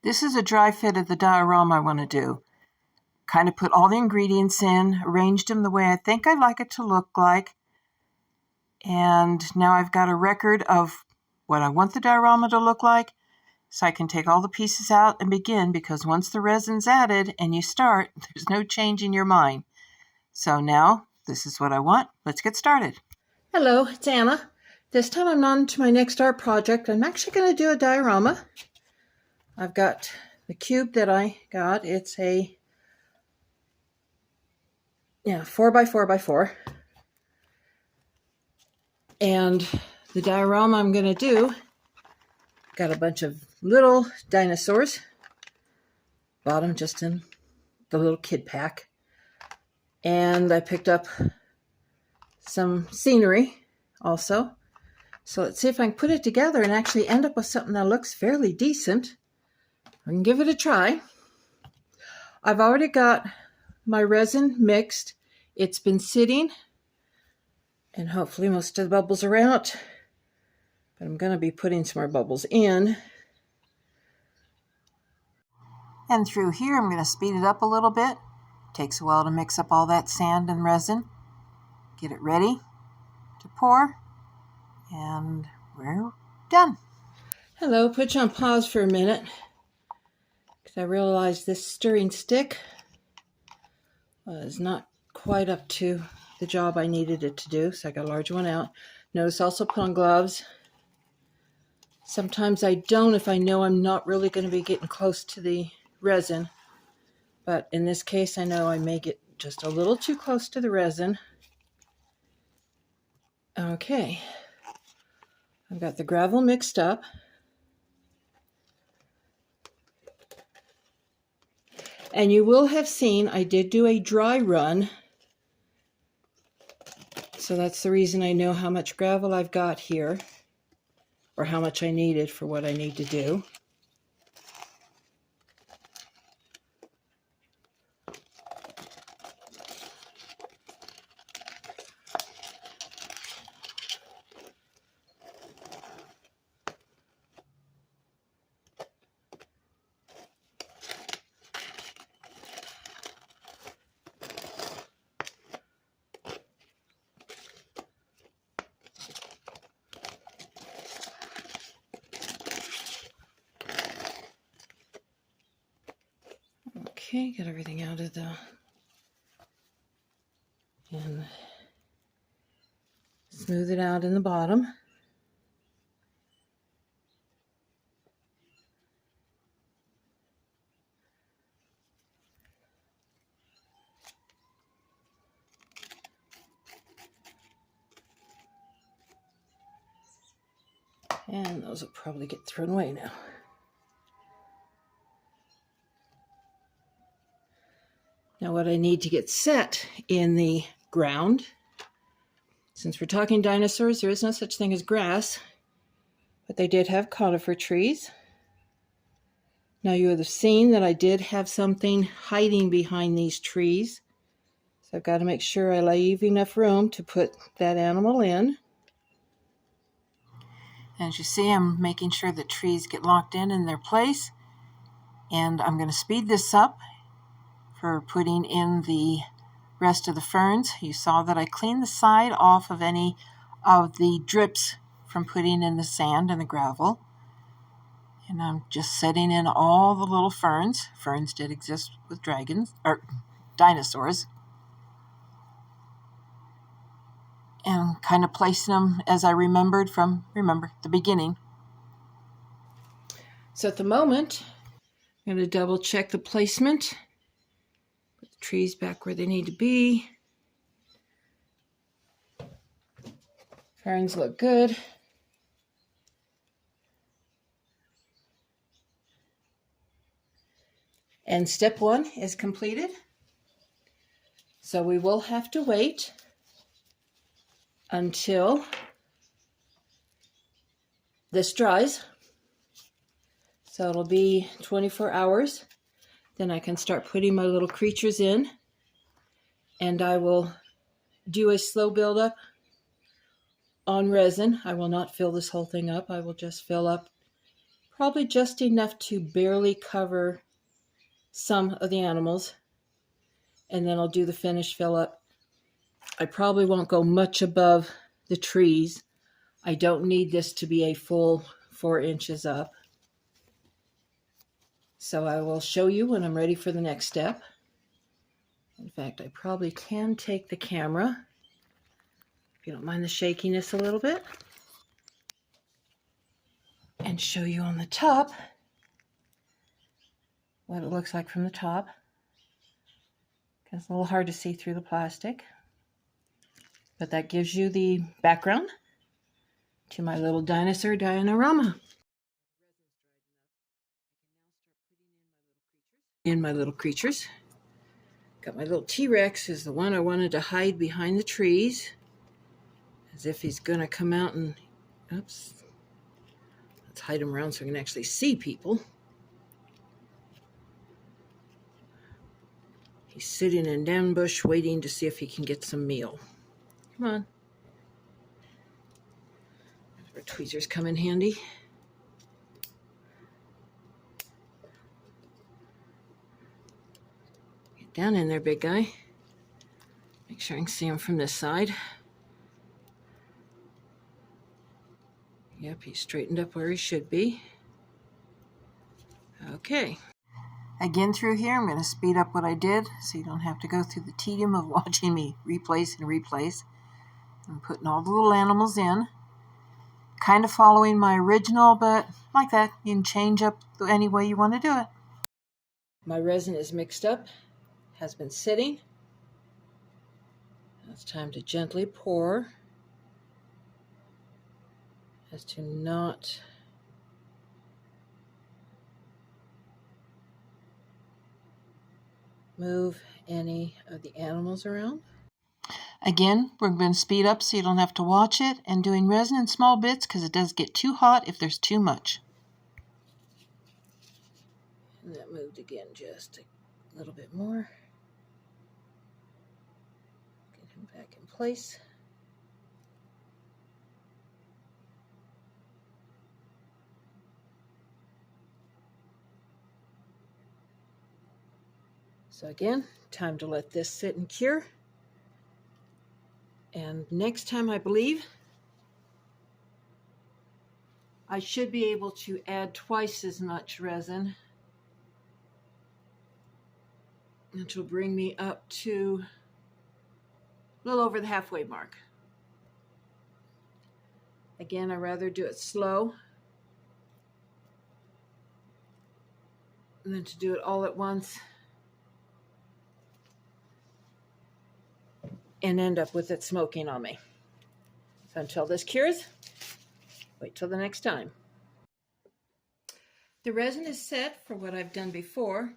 This is a dry fit of the diorama I want to do. Kind of put all the ingredients in, arranged them the way I think I'd like it to look like. And now I've got a record of what I want the diorama to look like. So I can take all the pieces out and begin, because once the resin's added and you start, there's no change in your mind. So now, this is what I want. Let's get started. Hello, it's Anna. This time I'm on to my next art project. I'm actually going to do a diorama. I've got the cube that I got. It's a 4x4x4. And the diorama I'm going to do, got a bunch of little dinosaurs. Bought them just in the little kid pack. And I picked up some scenery also. So let's see if I can put it together and actually end up with something that looks fairly decent. I can give it a try. I've already got my resin mixed. It's been sitting, and hopefully most of the bubbles are out. But I'm going to be putting some more bubbles in. And through here, I'm going to speed it up a little bit. Takes a while to mix up all that sand and resin. Get it ready to pour. And we're done. Hello, put you on pause for a minute, because I realized this stirring stick was not quite up to the job I needed it to do, so I got a large one out. Notice also put on gloves. Sometimes I don't if I know I'm not really going to be getting close to the resin, but in this case I know I may get just a little too close to the resin. Okay, I've got the gravel mixed up. And you will have seen I did do a dry run. So that's the reason I know how much gravel I've got here, or how much I needed for what I need to do. Okay, get everything out of the, and smooth it out in the bottom. And those will probably get thrown away now. Now what I need to get set in the ground, since we're talking dinosaurs, there is no such thing as grass, but they did have conifer trees. Now you would have seen that I did have something hiding behind these trees. So I've got to make sure I leave enough room to put that animal in. As you see, I'm making sure the trees get locked in their place. And I'm going to speed this up for putting in the rest of the ferns. You saw that I cleaned the side off of any of the drips from putting in the sand and the gravel. And I'm just setting in all the little ferns. Ferns did exist with dragons, or dinosaurs. And kind of placing them as I remembered from, the beginning. So at the moment, I'm going to double check the placement. Put the trees back where they need to be. Ferns look good. And step one is completed. So we will have to wait until this dries. So it'll be 24 hours. Then I can start putting my little creatures in, and I will do a slow buildup on resin. I will not fill this whole thing up. I will just fill up Probably just enough to barely cover some of the animals. And then I'll do the finish fill up. I probably won't go much above the trees. I don't need this to be a full 4 inches up. So I will show you when I'm ready for the next step. In fact, I probably can take the camera, if you don't mind the shakiness a little bit, and show you on the top what it looks like from the top. It's a little hard to see through the plastic, but that gives you the background to my little Dinosaur Diorama. In my little creatures. Got my little T-Rex is the one I wanted to hide behind the trees, as if he's gonna come out and, oops, let's hide him around so we can actually see people. He's sitting in an ambush waiting to see if he can get some meal. Come on. That's where tweezers come in handy. Get down in there, big guy. Make sure I can see him from this side. Yep, he's straightened up where he should be. Okay. Again through here, I'm going to speed up what I did so you don't have to go through the tedium of watching me replace and replace. I'm putting all the little animals in. Kind of following my original, but like that, you can change up any way you want to do it. My resin is mixed up, has been sitting. Now it's time to gently pour as to not move any of the animals around. Again, we're going to speed up so you don't have to watch it, and doing resin in small bits because it does get too hot if there's too much. And that moved again just a little bit more. Get him back in place. So again, time to let this sit and cure. And next time, I believe, I should be able to add twice as much resin, which will bring me up to a little over the halfway mark. Again, I'd rather do it slow than to do it all at once and end up with it smoking on me. So until this cures, wait till the next time. The resin is set for what I've done before.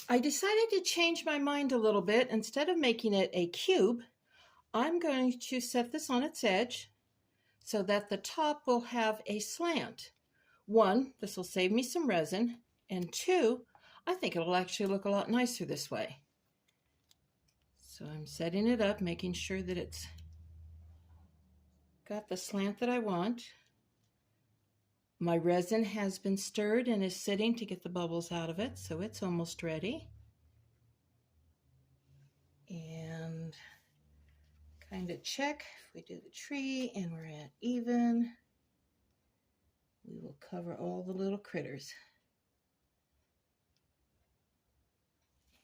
I decided to change my mind a little bit. Instead of making it a cube, I'm going to set this on its edge so that the top will have a slant. 1, this will save me some resin, and 2, I think it'll actually look a lot nicer this way. So I'm setting it up, making sure that it's got the slant that I want. My resin has been stirred and is sitting to get the bubbles out of it, so it's almost ready. And kind of check if we do the tree and we're at even, we will cover all the little critters.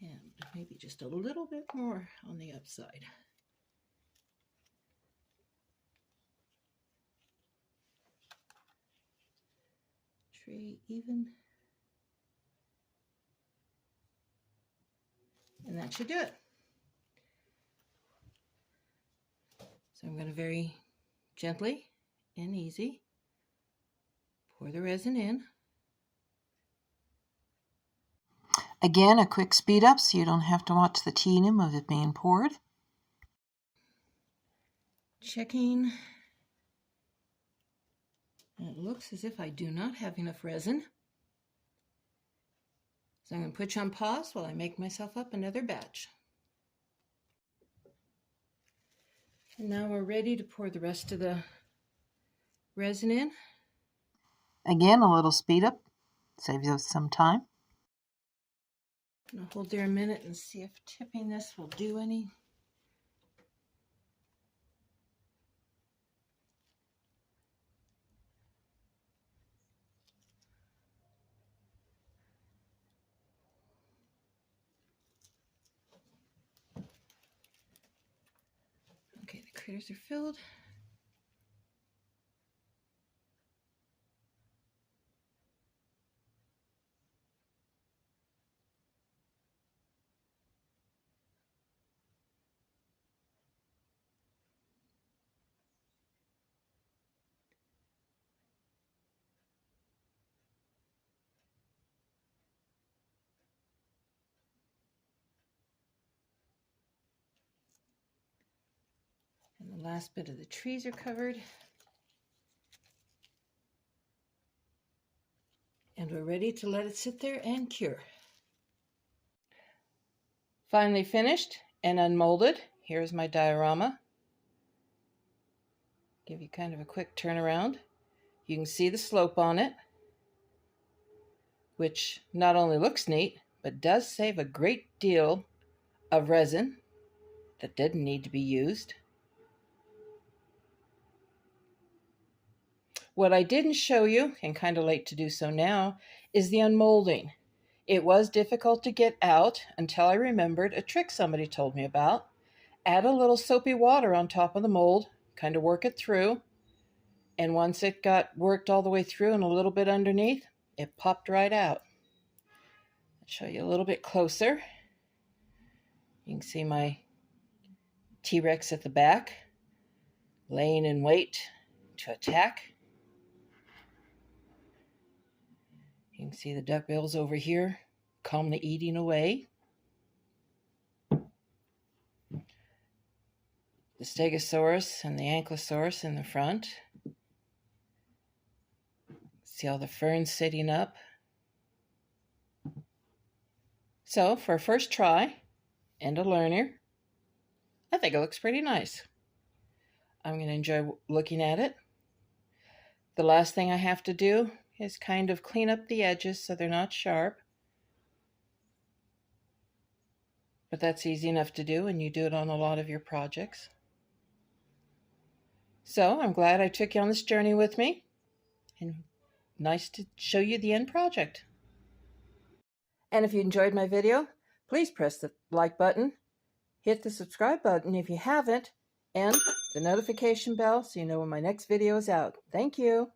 And maybe just a little bit more on the upside. Tree even. And that should do it. So I'm going to very gently and easy pour the resin in. Again, a quick speed up so you don't have to watch the tedium of it being poured. Checking. And it looks as if I do not have enough resin. So I'm going to put you on pause while I make myself up another batch. And now we're ready to pour the rest of the resin in. Again, a little speed up Saves us some time. I'll hold there a minute and see if tipping this will do any. Okay, the critters are filled. And the last bit of the trees are covered. And we're ready to let it sit there and cure. Finally finished and unmolded. Here's my diorama. Give you kind of a quick turnaround. You can see the slope on it, which not only looks neat, but does save a great deal of resin that didn't need to be used. What I didn't show you, and kind of late to do so now, is the unmolding. It was difficult to get out until I remembered a trick somebody told me about. Add a little soapy water on top of the mold, kind of work it through, and once it got worked all the way through and a little bit underneath, it popped right out. I'll show you a little bit closer. You can see my T-Rex at the back, laying in wait to attack. You can see the duckbills over here, calmly eating away. The Stegosaurus and the Ankylosaurus in the front. See all the ferns sitting up. So for a first try and a learner, I think it looks pretty nice. I'm going to enjoy looking at it. The last thing I have to do is kind of clean up the edges so they're not sharp. But that's easy enough to do, and you do it on a lot of your projects. So I'm glad I took you on this journey with me, and nice to show you the end project. And if you enjoyed my video, please press the like button, hit the subscribe button if you haven't, and the notification bell so you know when my next video is out. Thank you.